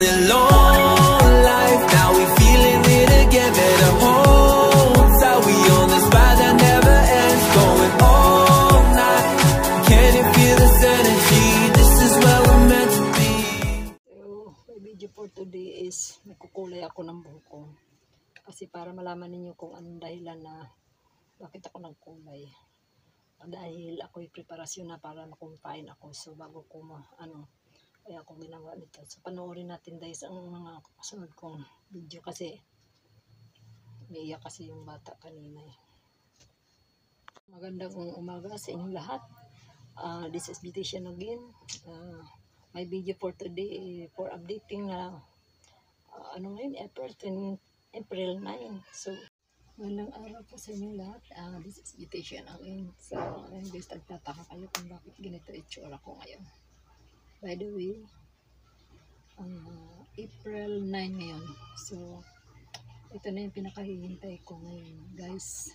Long life, now we feeling it again. Better hold tight, we on this ride that never ends, going all night. Can you feel this energy? This is where we're meant to be. So, my video for today is nagkukulay ako ng buhok ko. Kasi para malaman ninyo kung anong dahilan na bakit ako nagkulay. Dahil ako'y preparasyon na para makumpain ako. So, bago ko kaya ako ginawa nito. So, panoorin natin guys ang mga kasunod kong video kasi umiiyak kasi yung bata kanina. Magandang umaga sa inyong lahat. This is Beautician again. My video for today for updating na ngayon, April 9. So, magandang araw po sa inyong lahat. This is Beautician again. So, ngayon guys, nagtataka kayo kung bakit ganito itsura ko ngayon. By the way, April 9 ngayon. So, ito na yung pinakahihintay ko ngayon, guys.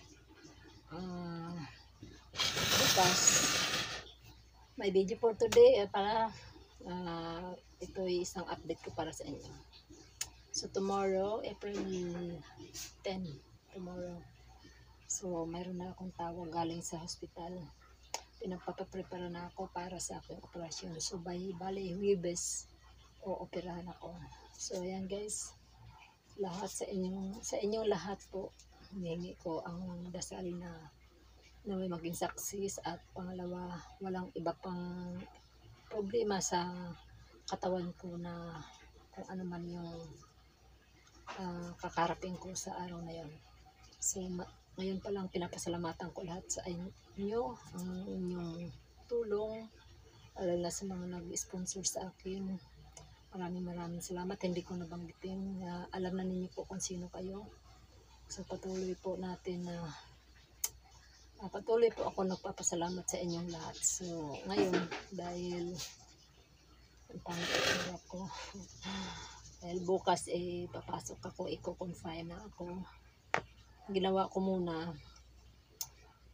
Bukas, may video for today para ito ay isang update ko para sa inyo. So, tomorrow, April 10, tomorrow. So, mayroon na akong tawag galing sa hospital. Pinagpapaprepara na ako para sa aking operasyon. So, bali Huwebes o operahan ako. So, ayan guys, lahat sa inyong lahat po, hinihingi ko ang dasal na may maging success, at pangalawa, walang iba pang problema sa katawan ko na kung ano man yung kakarapin ko sa araw na yon. So, ngayon pa lang pinapasalamatan ko lahat sa inyo, ang inyong tulong, lalo na sa mga nag-sponsor sa akin. Maraming salamat. Hindi ko nabanggitin. Alam na ninyo po kung sino kayo. So, patuloy po natin na patuloy po ako nagpapasalamat sa inyong lahat. So, ngayon, dahil ang pangit ako, dahil bukas papasok ako, i-confine na ako. Ginawa ko muna,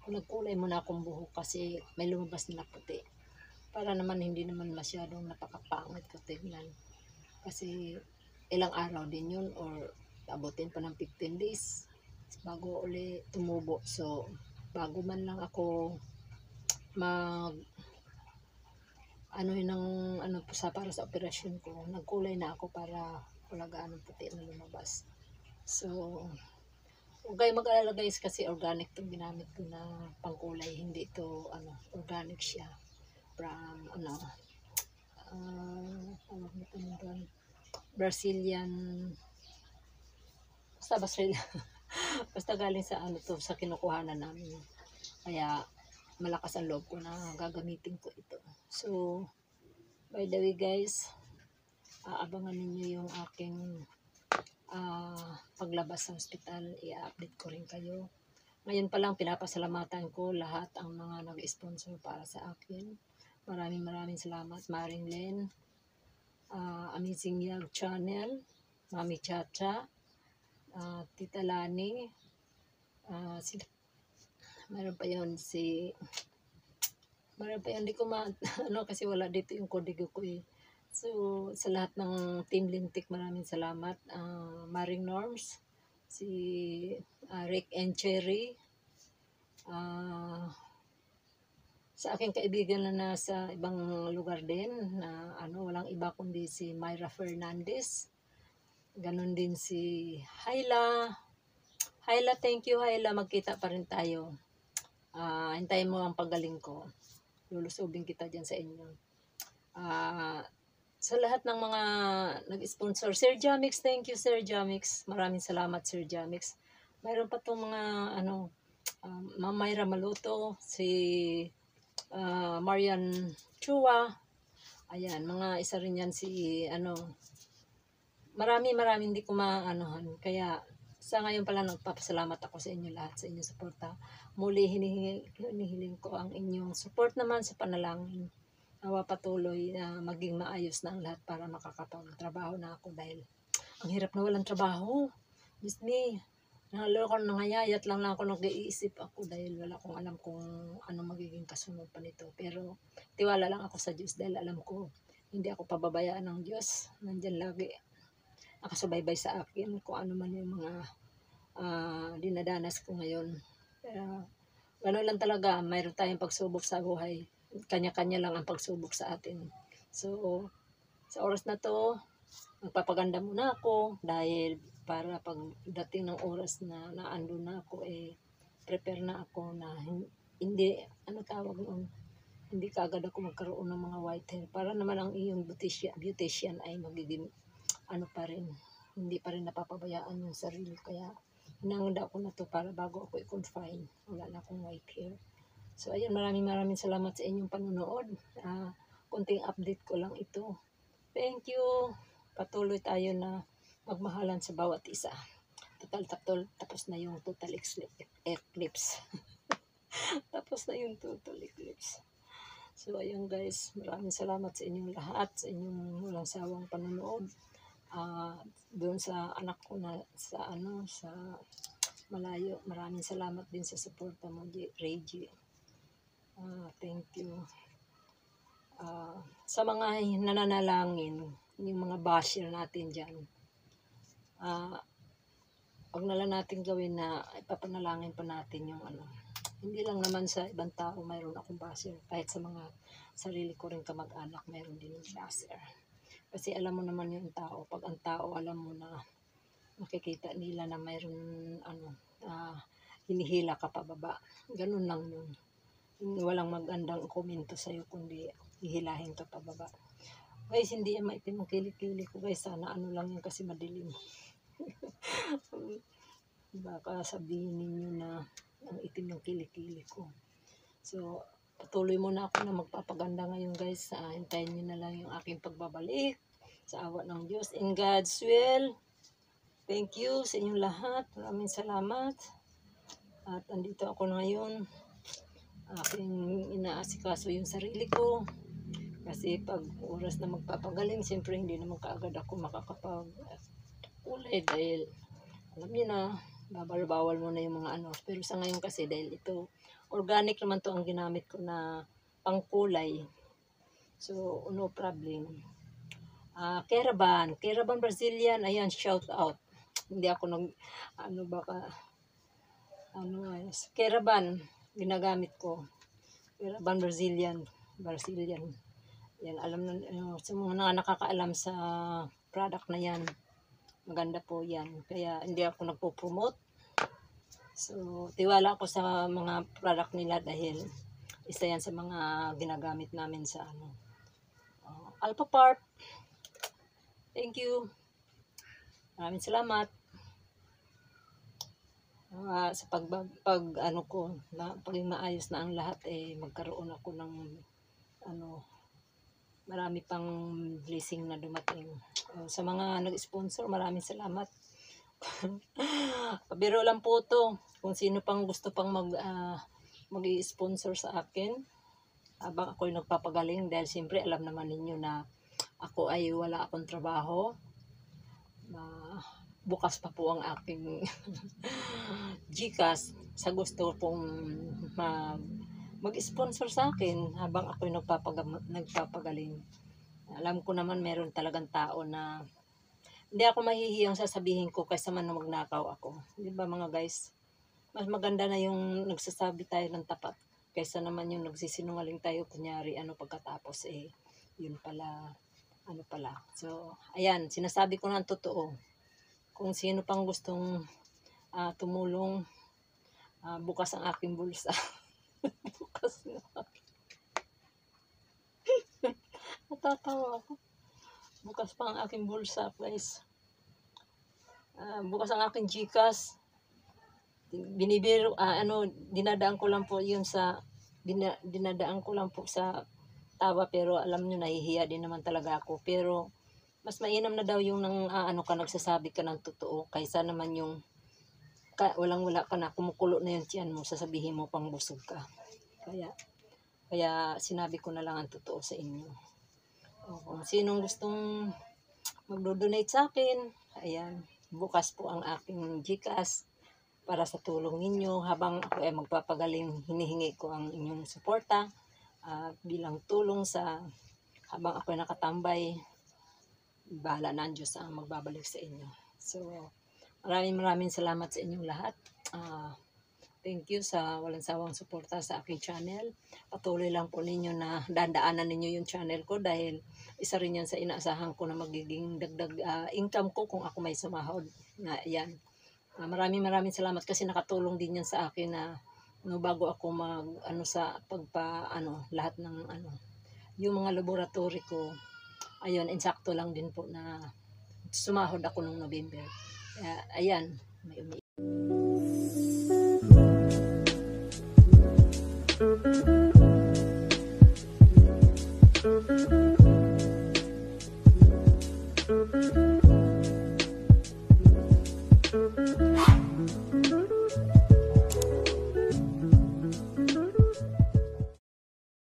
nagkulay muna akong buhok kasi may lumabas na puti. Para naman hindi naman masyadong napakapangit ko tingnan. Kasi ilang araw din yun, or abutin pa ng 15 days bago uli tumubo. So, bago man lang ako para sa operasyon ko, nagkulay na ako para wala gaanong puti na lumabas. So, huwag kayo mag-alala guys, kasi organic itong ginamit ko na pangkulay. Hindi ito organic siya from Brazilian, basta galing sa sa kinukuhanan namin. Kaya malakas ang loob ko na gagamitin ko ito. So, by the way guys, abangan ninyo yung aking paglabas sa hospital. I-update ko rin kayo. Ngayon pa lang pinapasalamatan ko lahat ang mga nag-sponsor para sa akin. Maraming salamat. Maring Len, Amazing Yag Channel, Mami Chacha, Tita Lani, mayroon pa yun hindi ko kasi wala dito yung kodigo ko eh. So, sa lahat ng Team Lintik, maraming salamat. Maring Norms, si Rick and Cherry, sa aking kaibigan na nasa ibang lugar din, na walang iba kundi si Myra Fernandez. Ganon din si Hyla. Thank you Hyla, magkita pa rin tayo. Hintayin mo ang pagaling ko. Lulusubin kita dyan sa inyo. Sa lahat ng mga nag-sponsor, Sir Jamix, thank you Sir Jamix. Maraming salamat Sir Jamix. Mayroon pa itong mga Ma'am Myra Maluto, si Marian Chua. Ayan, mga isa rin yan si marami hindi ko kaya sa ngayon pala nagpapasalamat ako sa inyo lahat, sa inyong suporta. Muli hinihiling ko ang inyong support naman sa panalangin. Nawa patuloy na maging maayos na ang lahat para makakapagtrabaho na ako, dahil ang hirap na walang trabaho. Just me. Nangayayat lang ako, nag-iisip ako dahil wala akong alam kung ano magiging kasunod pa nito. Pero tiwala lang ako sa Diyos dahil alam ko Hindi ako pababayaan ng Diyos. Nandyan lagi. Nakasubaybay sa akin kung ano man yung mga dinadanas ko ngayon. Pero gano'n lang talaga. Mayroon tayong pagsubok sa buhay. Kanya-kanya lang ang pagsubok sa atin. So, sa oras na to, magpapaganda muna ako dahil para pagdating ng oras na naandun na ako, prepare na ako na hindi, ano tawag noon, hindi kaagad ako magkaroon ng mga white hair para naman ang iyong beautician ay magiging ano pa rin, hindi pa rin napapabayaan yung sarili. Kaya hinangad ako na to para bago ako i-confine, wala na akong white hair. So ayan, maraming salamat sa inyong panonood. Kunting update ko lang ito. Thank you. Patuloy tayo na magmahalan sa bawat isa. Tapos na yung total eclipse. Tapos na yung total eclipse. So ayun guys, maraming salamat sa inyong lahat, sa inyong walang sawang panonood. Doon sa anak ko na sa malayo, maraming salamat din sa suporta mo, Reggie. Thank you. Sa mga nananalangin, yung mga basher natin dyan, wag na lang natin gawin na ipapanalangin pa natin yung hindi lang naman sa ibang tao mayroon akong basher, kahit sa mga sarili ko rin kamag-anak mayroon din yung basher. Kasi alam mo naman yung tao, pag ang tao alam mo na makikita nila na mayroon hinihila ka pababa, ganun lang yun. Walang magandang komento sa'yo kundi hihilahin ka pababa. Guys, hindi yan maitim ang kilikili ko guys, sana lang yan kasi madilim. Baka sabihin ninyo na ang itim ng kilikili ko. So patuloy muna ako na magpapaganda ngayon guys. Hintayin nyo na lang yung aking pagbabalik sa awa ng Diyos. In God's will. Thank you sa inyong lahat. Maraming salamat. At andito ako ngayon. Aking inaasikaso yung sarili ko. Kasi pag oras na magpapagaling, siyempre hindi naman kaagad ako makakapag-kulay dahil alam niyo na, bawal muna yung mga Pero sa ngayon kasi dahil ito, organic naman to ang ginamit ko na pangkulay. So, no problem. Keraban Brazilian, ayan, shout out. Hindi ako Keraban, ginagamit ko. Keraban Brazilian. Yan, alam na, sa mga nakakaalam sa product na yan, maganda po yan. Kaya hindi ako nagpo-promote. So, tiwala ako sa mga product nila dahil isa yan sa mga ginagamit namin sa Alpha Part. Thank you. Maraming salamat. Sa pag maayos na ang lahat, magkaroon ako ng marami pang blessing na dumating. Sa mga nag-sponsor, maraming salamat. Pabiro lang po to. Kung sino pang gusto pang mag-sponsor sa akin habang ako'y nagpapagaling, dahil siyempre alam naman ninyo na ako ay wala akong trabaho. Bukas pa po ang aking GCash sa gusto pong mag-sponsor sa akin habang ako'y nagpapagaling. Alam ko naman meron talagang tao na hindi ako mahihiyang sasabihin ko kaysa man na magnakaw ako. Di ba mga guys? Mas maganda na yung nagsasabi tayo ng tapat kaysa naman yung nagsisinungaling tayo kunyari pagkatapos yun pala pala. So ayan, sinasabi ko na ang totoo. Kung sino pang gustong tumulong, bukas ang aking bulsa. Bukas na. Natatawa ako. Bukas pa ang aking bulsa, guys. Bukas ang aking GCash. Binibiro, dinadaan ko lang po yun dinadaan ko lang po sa tawa, pero alam nyo, nahihiya din naman talaga ako. Pero, mas mainam na daw yung nagsasabi ka ng totoo, kaysa naman yung walang-wala ka na, kumukulo na yung tiyan mo, sasabihin mo pang busog ka. Kaya sinabi ko na lang ang totoo sa inyo. Kung sinong gustong magdo-donate sa akin, ayan, bukas po ang aking GCash para sa tulong ninyo. Habang ako ay magpapagaling, hinihingi ko ang inyong suporta bilang tulong sa habang ako nakatambay, bahala na ang Diyos ang magbabalik sa inyo. So, maraming salamat sa inyong lahat. Thank you sa walang sawang suporta sa aking channel. Patuloy lang po ninyo na dandaanan ninyo yung channel ko dahil isa rin yan sa inaasahan ko na magiging dagdag income ko kung ako may sumahod. Yan. Maraming salamat kasi nakatulong din yan sa akin na bago ako sa lahat ng yung mga laboratory ko. Ayun, insakto lang din po na sumahod ako nung November. Ayan, may